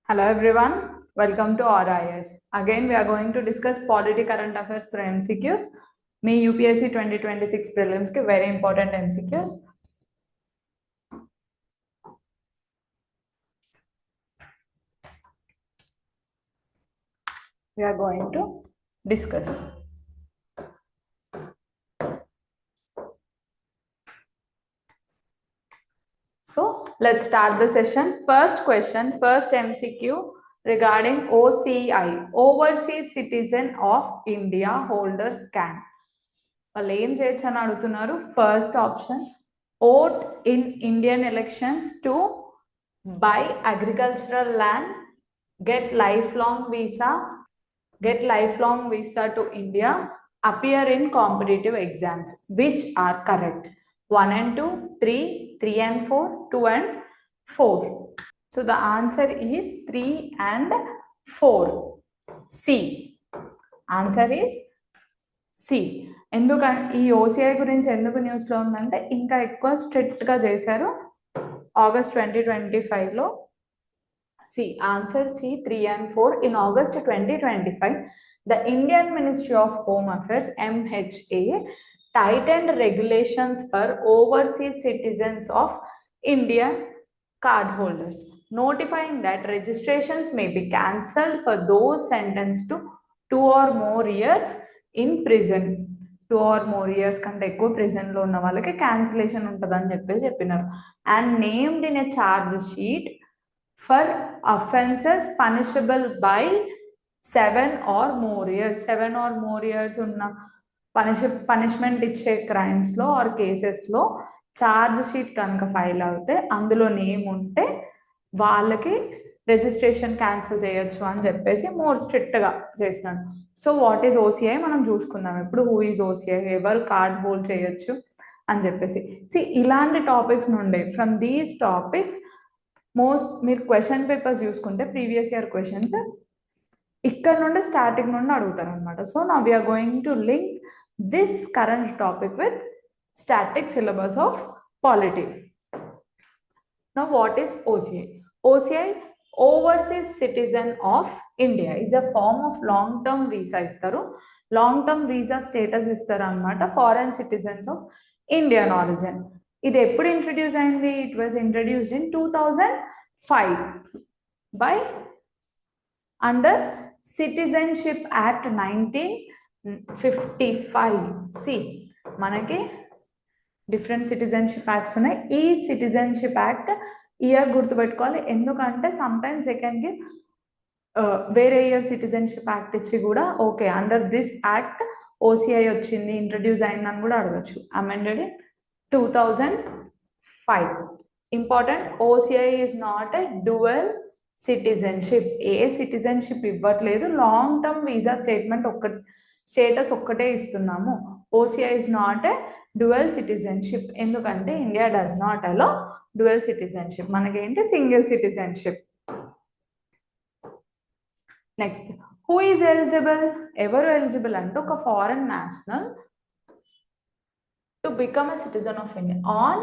Hello everyone, welcome to Aura IAS. Again, we are going to discuss polity current affairs through MCQs. Me UPSC 2026 prelims ke very important MCQs. We are going to discuss. So let's start the session. First question, first MCQ regarding OCI, Overseas Citizen of India holders can. వాళ్ళు ఏం చేయొచ్చు అని అడుగుతున్నారు. First option, vote in Indian elections to buy agricultural land, get lifelong visa to India, appear in competitive exams. Which are correct? 1 and 2, 3, 3 and 4, 2 and 4. So the answer is 3 and 4. C. Answer is C. ఎందుకంటే ఈ OCI గురించి ఎందుకు న్యూస్లో ఉందంటే ఇంకా ఎక్కువ స్ట్రిక్ట్గా చేశారు August 2025లో. C. Answer C, 3 and 4. In August 2025, the Indian Ministry of Home Affairs (MHA) tightened regulations for overseas citizens of Indian cardholders, notifying that registrations may be cancelled for those sentenced to 2 or more years in prison. 2 or more years కంటే ఎక్కువ ప్రిజన్లో ఉన్న వాళ్ళకి cancellation ఉంటుందని చెప్పినారు. And named in a charge sheet for offenses punishable by 7 or more years. 7 or more years ఉన్న punishment ఇచ్చే క్రైమ్స్లో are కేసెస్లో charge sheet కనుక ఫైల్ అవుతే అందులో నేమ్ ఉంటే వాళ్ళకి రిజిస్ట్రేషన్ క్యాన్సిల్ చేయొచ్చు అని చెప్పేసి మోర్ స్ట్రిక్ట్గా చేసినాడు. సో వాట్ ఈజ్ ఓసిఐ మనం చూసుకుందాం ఇప్పుడు. హూ ఈజ్ ఓసిఐ, ఎవరు కార్డ్ హోల్డ్ చేయొచ్చు అని చెప్పేసి. ఇలాంటి టాపిక్స్ నుండి ఫ్రమ్ దీస్ టాపిక్స్ మీరు క్వశ్చన్ పేపర్స్ చూసుకుంటే ప్రీవియస్ ఇయర్ క్వశ్చన్స్ ఇక్కడ నుండి స్టార్టింగ్ నుండి అడుగుతారు అనమాట. సో నా we are going to link this current topic with static syllabus of polity. Now what is OCI? OCI, overseas citizen of India, is a form of long term visa ఇస్తారు. Long term visa status ఇస్తారు అనమాట foreign citizens of Indian origin. ఇది ఎప్పుడు introduce అయింది? It was introduced in 2005 by under citizenship act 1955. మనకి different citizenship acts ఉన్నాయి. ఈ citizenship act year గుర్తుపెట్టుకోవాలి, ఎందుకంటే సమ్టైమ్స్ దే కెన్ గివ్ వేరే ఇయర్ సిటిజన్షిప్ యాక్ట్ ఇచ్చి కూడా okay under this act OCI వచ్చింది, ఇంట్రడ్యూస్ అయిందని కూడా అడగచ్చు. Amended 2005. Important, OCI is not a dual citizenship. ఏ సిటిజన్షిప్ ఇవ్వట్లేదు, లాంగ్ టర్మ్ వీసా స్టేటస్ ఒక్కటే ఇస్తున్నాము. OCI is not a dual citizenship, ఎందుకంటే India does not allow dual citizenship. మనకేంటి single citizenship. Next, who is eligible? ఎవరు eligible అంటే ఒక foreign national to become a citizen of India on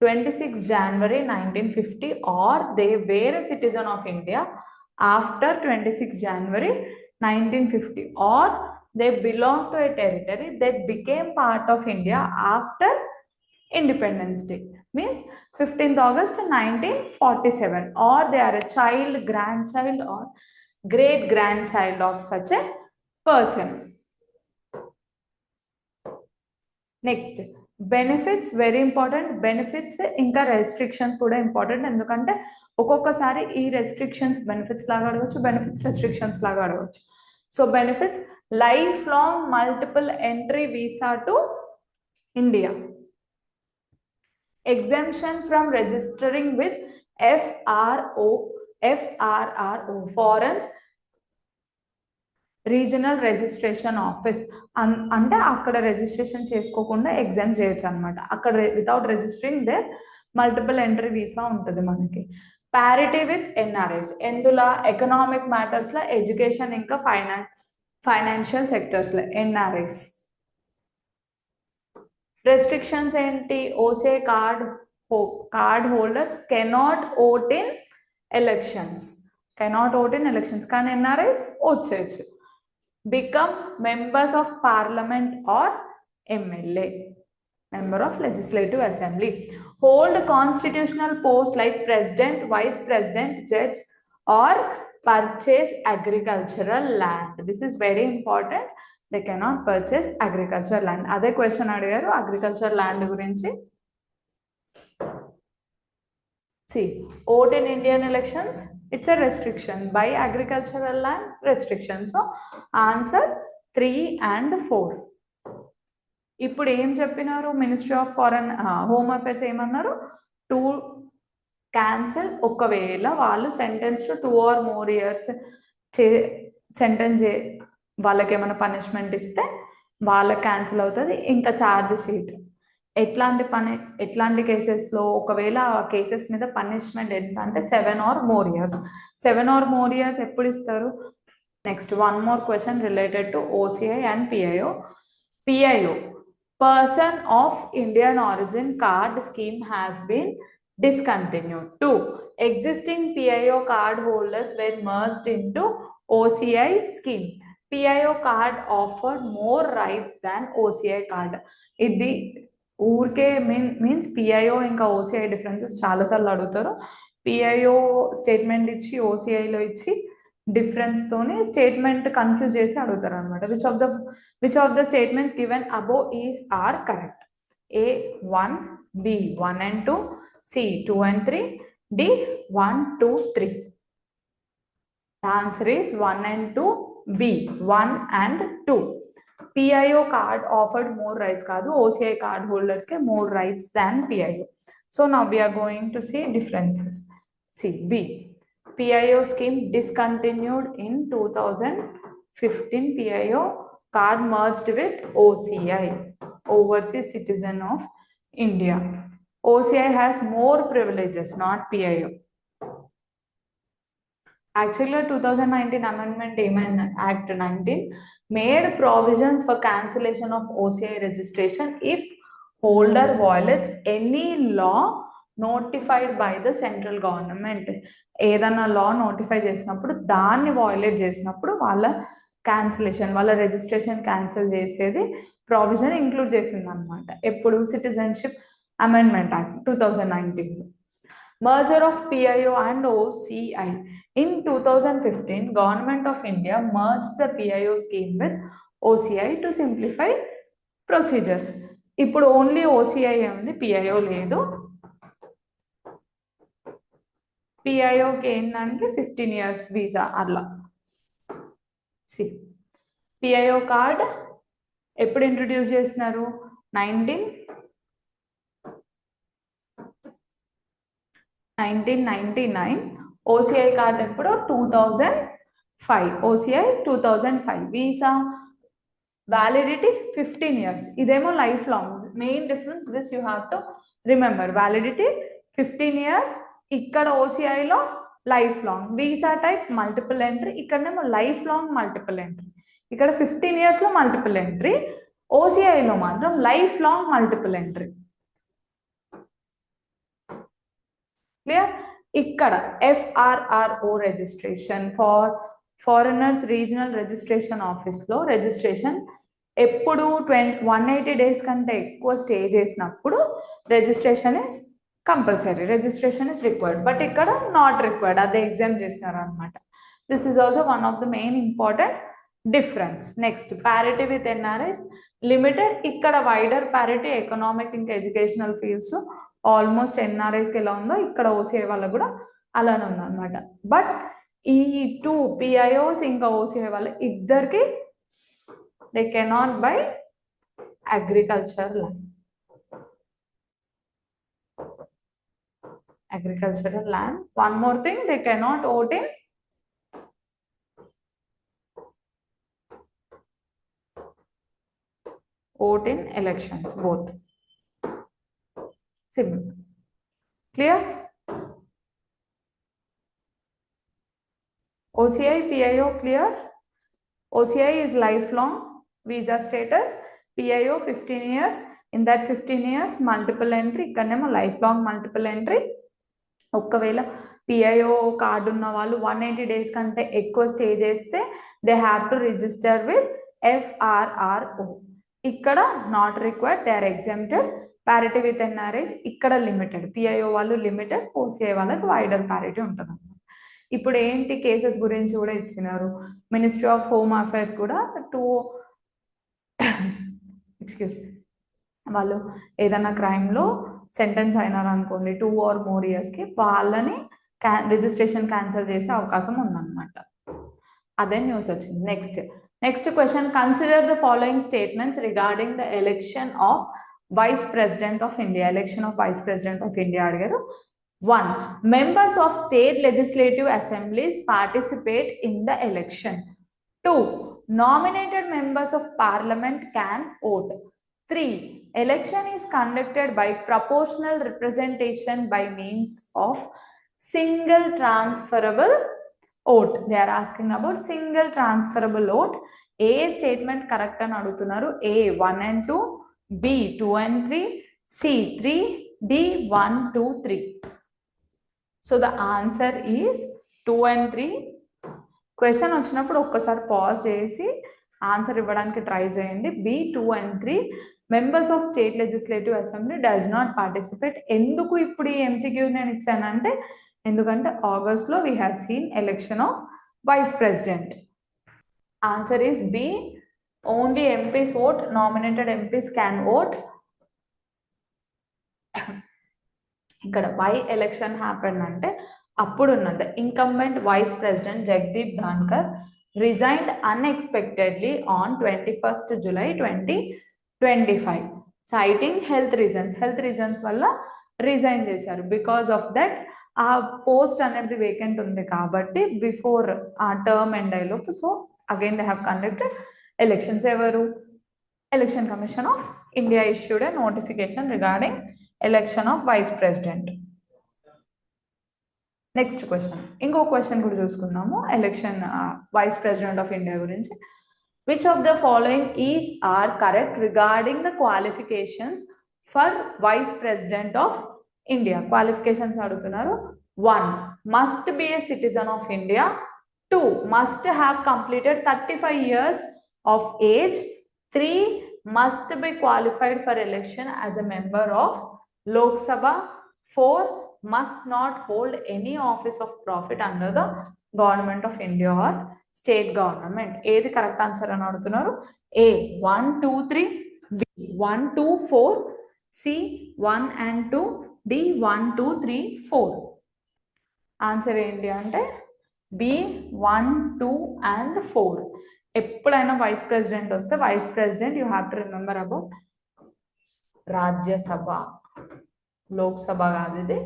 26 January 1950, or they were a citizen of India after 26 January 1950, or they belong to a territory that became part of India after Independence Day, means 15th August 1947, or they are a child, grandchild or great grandchild of such a person. Next, benefits very important. Benefits ఇంకా restrictions కూడా important, ఎందుకంటే ఒక్కొక్కసారి ఈ restrictions benefits లాగా అడగచ్చు, benefits restrictions లాగా అడగచ్చు. So benefits, lifelong multiple entry visa to India, exemption from registering with FRRO foreigners regional registration office, అంటే అక్కడ రిజిస్ట్రేషన్ చేసుకోకుండా ఎగ్జామ్ చేయొచ్చు అనమాట. అక్కడ without registering there multiple entry visa ఉంటుంది మనకి. ప్యారిటీ విత్ ఎన్ఆర్ఐస్, ఎందులో ఎకనామిక్ మ్యాటర్స్లో, ఎడ్యుకేషన్ ఇంకా ఫైనాన్షియల్ సెక్టర్స్లో ఎన్ఆర్ఐస్. రెస్ట్రిక్షన్స్ ఏంటి? OCI card holders cannot vote in elections. Cannot vote in elections. కానీ ఎన్ఆర్ఐస్ ఓట్ చేయొచ్చు. Become members of parliament are MLA, member of legislative assembly, hold constitutional posts like president, vice president, judge, or purchase agricultural land. This is very important. They cannot purchase agricultural land. అదే question అడిగారు agricultural land గురించి. See, vote in Indian elections, it's a restriction. Buy agricultural land, restriction. So answer 3 and 4. ఇప్పుడు ఏం చెప్పినారు ministry of foreign home affairs ఏమన్నారు, to cancel ఒకవేళ వాళ్ళు sentence to 2 or more years sentence వాళ్ళకి ఏమైనా పనిష్మెంట్ ఇస్తే వాళ్ళకి క్యాన్సిల్ అవుతుంది. ఇంకా ఛార్జ్ షీట్ ఎట్లాంటి కేసెస్లో ఒకవేళ కేసెస్ మీద పనిష్మెంట్ ఎంత అంటే 7 or more years. 7 or more years ఎప్పుడు ఇస్తారు? Next one more question related to OCI and PIO. Person of Indian origin card scheme has been discontinued. 2. Existing PIO card holders were merged into OCI scheme. PIO card offered more rights than OCI card. ఇది ఊరికే means PIO ఇంకా OCI differences చాలాసార్లు అడుగుతారు. PIO statement ఇచ్చి OCIలో ఇచ్చి difference తోని statement confuse చేసి అడుగుతారు అనమాట. Which of the statements given above is are correct? A 1, B 1 and 2, C 2 and 3, D 1 2 3. The answer is 1 and 2, B 1 and 2. PIO card offered more rights కాదు, OCI card holders K more rights than PIO. So now we are going to see differences. See B. PIO scheme discontinued in 2015. PIO card merged with OCI, Overseas Citizen of India. OCI has more privileges, not PIO. Actually 2019 amendment Act 19 made provisions for cancellation of OCI registration if holder violates any law notified by the central government. ఏదన్నా లా notify చేసినప్పుడు దాన్ని violate చేసినప్పుడు వాళ్ళ cancellation, వాళ్ళ registration cancel చేసేది provision include చేసింది అనమాట. ఎప్పుడు? Citizenship amendment act 2019. Merger of PIO and OCI. In 2015 government of India merged the PIO scheme with OCI to simplify procedures. ఇప్పుడు ఓన్లీ OCI ఉంది, PIO లేదు. PIOకి ఏంటంటే 15 years వీసా అట్లా. PIO కార్డ్ ఎప్పుడు ఇంట్రడ్యూస్ చేసినారు? 1999. OCI కార్డ్ ఎప్పుడు? 2005. OCI 2005. Visa validity 15 years. ఇదేమో life long. Main difference this you have to remember. Validity 15 years, ఇక్కడ OCIలో lifelong. Visa type multiple entry, ఇక్కడనేమో లైఫ్ లాంగ్ మల్టిపుల్ ఎంట్రీ. ఇక్కడ 15 yearsలో మల్టిపుల్ ఎంట్రీ, OCIలో మాత్రం lifelong multiple entry. Clear? ఇక్కడ FRRO registration for foreigners regional registration ఆఫీస్లో registration ఎప్పుడు 180 days కంటే ఎక్కువ స్టే చేసినప్పుడు registration is compulsory, registration is required. But ఇక్కడ నాట్ రిక్వైర్డ్, అదే ఎగ్జామ్ చేస్తున్నారు అనమాట. This is also one of the main important difference. Next parity with NRIs limited. ఇక్కడ వైడర్ ప్యారిటీ ఎకనామిక్ ఇంకా ఎడ్యుకేషనల్ ఫీల్డ్స్లో ఆల్మోస్ట్ ఎన్ఆర్ఐస్కి ఎలా ఉందో ఇక్కడ OCI వాళ్ళకు కూడా అలానే ఉందన్నమాట. బట్ ఈ 2 PIOs ఇంకా OCI వాళ్ళ ఇద్దరికి they cannot by agriculture land. Agricultural land. One more thing, they cannot vote in elections, both. Simple. Clear? OCI, PIO clear? OCI is lifelong visa status, PIO 15 years. In that 15 years multiple entry, ikkadnemo lifelong multiple entry. ఒకవేళ PIO card ఉన్న వాళ్ళు 180 days కంటే ఎక్కువ stay చేస్తే they have to register with FRRO. ఇక్కడ not required, they are exempted. Parity with NRIs ఇక్కడ limited, PIO వాళ్ళు limited, OCI వాళ్ళకి వైడర్ ప్యారిటీ ఉంటుంది. ఇప్పుడు ఏంటి కేసెస్ గురించి కూడా ఇచ్చినారు. మినిస్ట్రీ ఆఫ్ హోమ్ అఫైర్స్ కూడా వాళ్ళు ఏదైనా క్రైమ్లో సెంటెన్స్ అయినారు అనుకోండి 2 or more yearsకి, వాళ్ళని రిజిస్ట్రేషన్ క్యాన్సిల్ చేసే అవకాశం ఉందన్నమాట. అదే న్యూస్ వచ్చింది. Next question, consider the following statements regarding the election of vice president of India. Election of vice president of India అడిగారు. 1. Members of state legislative assemblies participate in the election. 2. Nominated members of parliament can vote. 3. Election is conducted by proportional representation by means of single transferable vote. They are asking about single transferable vote. A statement correct అని అడుగుతున్నారు. A 1 and 2, B 2 and 3, C 3, D 1 2 3. So the answer is 2 and 3. Question వచ్చినప్పుడు ఒక్కసారి pause చేసి answer ఇవ్వడానికి try చేయండి. B 2 and 3 members of state legislative assembly does not participate. ఎందుకు ఇప్పుడు ఈ MCQ నేను ఇచ్చానంటే, ఎందుకంటే ఆగస్ట్లో we have seen election of vice president. Answer is B. Only MPs vote, nominated MPs can vote. ఇక్కడ వై ఎలక్షన్ హ్యాపెన్ అంటే, అప్పుడున్న the incumbent vice president Jagdeep Dhankhar resigned unexpectedly on 21st July 2025 citing health reasons వల్ల రిజైన్ చేశారు. Because of that ఆ post అనేది vacant ఉంది కాబట్టి బిఫోర్ ఆ టర్మ్ ఎండ్ అయ్యేలోపు, so again they have conducted elections. ఎవరు? Election commission of India issued a notification regarding election of vice president. Next question, ఇంకో క్వశ్చన్ కూడా చూసుకుందాము election vice president of India గురించి. Which of the following is are correct regarding the qualifications for vice president of India? Qualifications అడుగుతున్నారు. 1. Must be a citizen of India. 2. Must have completed 35 years of age. 3. Must be qualified for election as a member of Lok Sabha. 4. Must not hold any office of profit under the government of India or state government. ఏది correct answer అని అడుగుతున్నారు. A 1 2 3, B 1 2 4, C 1 and 2, D 1 2 3 4. Answer ఏంటి అంటే B 1 2 and 4. ఎప్పుడైనా vice president వస్తే vice president you have to remember about Rajya Sabha, Lok Sabha కాదు, ఇది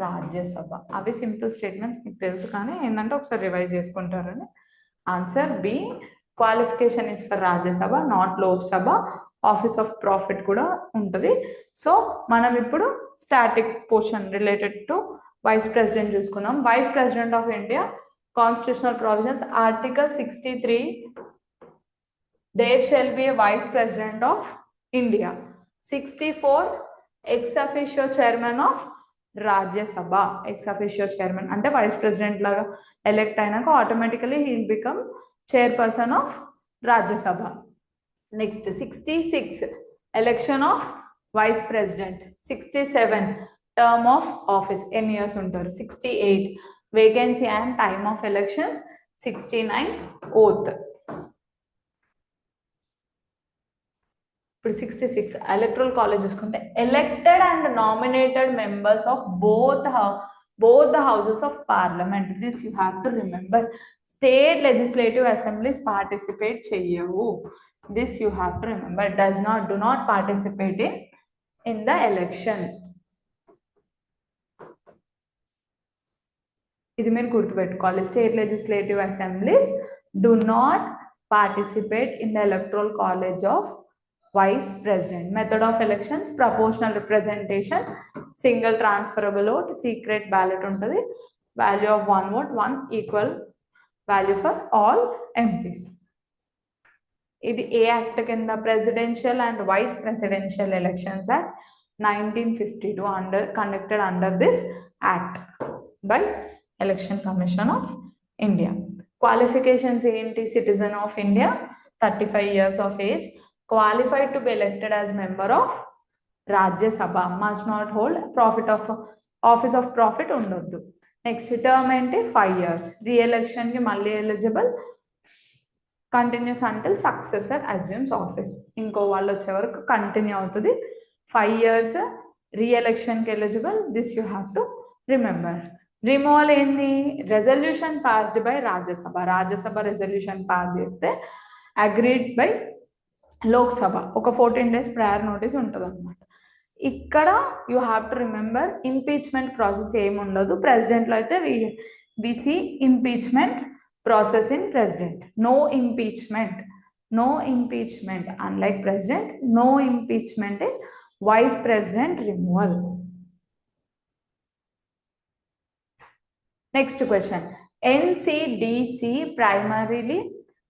రాజ్యసభ. అవి సింపుల్ స్టేట్మెంట్స్ మీకు తెలుసు, కానీ ఏంటంటే ఒకసారి రివైజ్ చేసుకుంటారని. Answer B. Qualification is for Rajya Sabha, not Lok Sabha. Office of profit కూడా ఉంటుంది. సో మనం ఇప్పుడు static portion related to vice president చూసుకుందాం. Vice president of India constitutional provisions, article 63, there shall be a vice president of India. 64, ex officio chairman of Rajya Sabha. Ex officio chairman అంటే vice president లాగా elect అయినాక automatically he will become chairperson of Rajya Sabha. Next 66, election of vice president. 67, term of office, ఎన్ని years ఉంటారు. 68, vacancy and time of elections. 69, oath. ఇప్పుడు 66 electoral college చూసుకుంటే, elected and nominated members of both the houses of parliament. This you have to remember. State legislative assemblies participate చెయ్యవు. This you have to remember. Do not participate in the election. ఇది మీరు గుర్తుపెట్టుకోవాలి. State legislative assemblies do not participate in the electoral college of vice president. Method of elections, proportional representation, single transferable vote, secret ballot ఉంటుంది. Value of 1 vote, 1 equal value for all MPs. ఇది ఏ act కింద? Presidential and vice presidential elections act 1952 conducted under this act. by Election Commission of India. Qualifications ఏంటి? Citizen of India, 35 years of age, qualified to be elected as member of Rajya Sabha, must not hold office of profit ఉండొద్దు. Next term ఏంటి? 5 years. రీఎలక్షన్కి మళ్ళీ eligible, continues until successor assumes office. ఇంకో వాళ్ళు వచ్చే వరకు continue అవుతుంది. 5 years రీఎలక్షన్కి eligible. This you have to remember. Removal ఏంది? Resolution passed by Rajya Sabha. Rajya Sabha resolution pass చేస్తే అగ్రీడ్ బై లోక్సభ. ఒక 14 days ప్రయర్ నోటీస్ ఉంటుంది అనమాట. ఇక్కడ you have to remember impeachment process ఏమి ఉండదు. ప్రెసిడెంట్లో అయితే we see impeachment process in president. No impeachment unlike president. No impeachment in vice president removal. Next question. NCDC primarily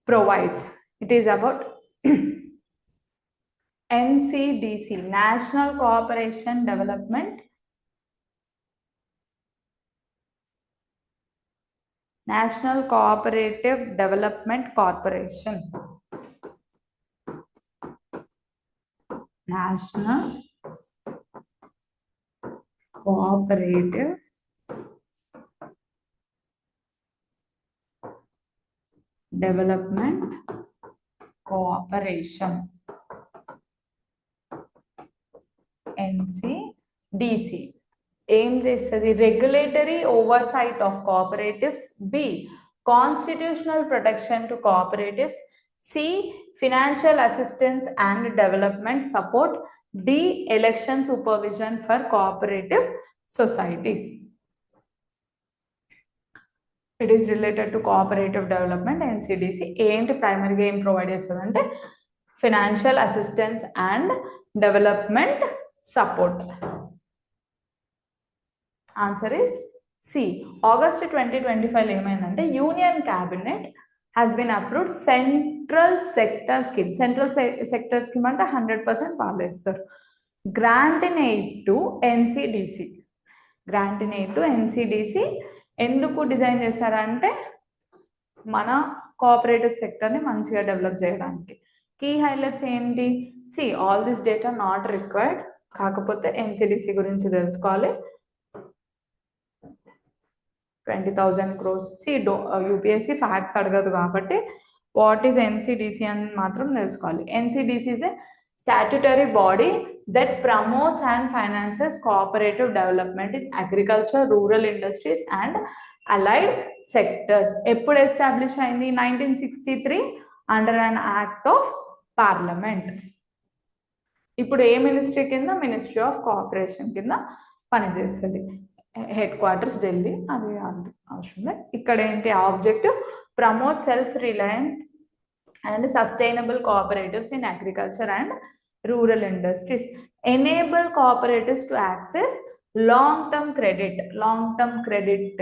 provides, it is about NCDC, National Cooperation Development, National Cooperative Development Corporation. National Cooperative Development Corporation, NCDC. Aim చేస్తుంది regulatory oversight of cooperatives, B constitutional protection to cooperatives, C financial assistance and development support, D election supervision for cooperative societies. It is related to cooperative development. NCDC ఏంటి ప్రైమరీగా ఏం provide చేస్తుంది అంటే financial assistance and development support. Answer is C. August 2025 ఏమైందంటే union cabinet has been approved central sector scheme. Central sector scheme అంటే 100% వాళ్ళు ఇస్తారు. Grant in aid to NCDC. Grant in aid to NCDC ఎందుకు design చేశారంటే మన cooperative సెక్టర్ని మంచిగా develop చేయడానికి. కీ హైలైట్స్ ఏంటి? See all this data not required, కాకపోతే ఎన్సిడిసి గురించి తెలుసుకోవాలి. 20,000 crores. సి యూపీఎస్సీ ఫ్యాక్ట్స్ అడగదు కాబట్టి వాట్ ఈస్ ఎన్సిడిసి అని మాత్రం తెలుసుకోవాలి. NCDC is a statutory body that promotes and finances cooperative development in agriculture, rural industries and allied sectors. ఎప్పుడు establish అయింది? 1963 under an act of parliament. ఇప్పుడు ఏ ministry కింద? Ministry of cooperation కింద పనిచేస్తుంది. Head quarters Delhi, అది అవసరం లేదు. ఇక్కడ ఏంటి objective? Promote self reliant and sustainable cooperatives in agriculture and rural industries, enable cooperatives to access long term credit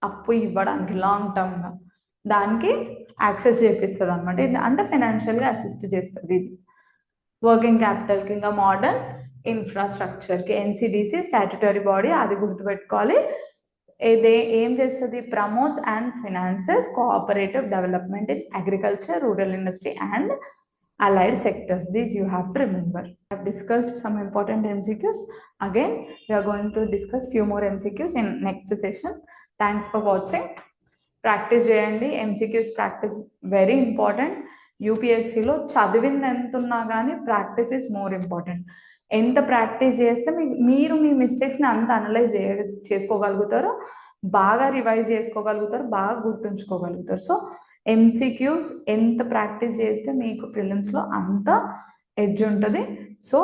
అప్పు ఇవ్వడానికి లాంగ్ టర్మ్గా దానికి యాక్సెస్ చేపిస్తుంది అనమాట. ఇది అంటే ఫైనాన్షియల్గా అసిస్ట్ చేస్తుంది. ఇది వర్కింగ్ క్యాపిటల్కి ఇంకా మోడర్న్ ఇన్ఫ్రాస్ట్రక్చర్కి. ఎన్సిడిసి స్టాట్యుటరీ బాడీ, అది గుర్తుపెట్టుకోవాలి. ఇది ఏం చేస్తుంది? Promotes and finances cooperative development in agriculture, rural industry and allied sectors. These you have to remember. I have discussed some important MCQs. Again, we are going to discuss few more MCQs in next session. Thanks for watching. Practice cheyandi. MCQs practice very important. UPSC lo chadivinది ఎంత ఉన్నా కానీ practice is more important. ఎంత practice చేస్తే మీరు మీ మిస్టేక్స్ని అంత analyse చేసుకోగలుగుతారో, బాగా revise చేసుకోగలుగుతారు, బాగా గుర్తుంచుకోగలుగుతారు. సో ఎంసీక్యూస్ ఎంత ప్రాక్టీస్ చేస్తే మీకు ప్రిలిమ్స్లో అంత ఎడ్జ్ ఉంటుంది. So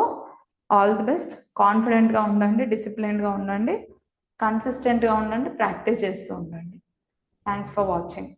all the best. కాన్ఫిడెంట్గా ఉండండి, డిసిప్లిన్డ్గా ఉండండి, కన్సిస్టెంట్గా ఉండండి, ప్రాక్టీస్ చేస్తూ ఉండండి. Thanks for watching.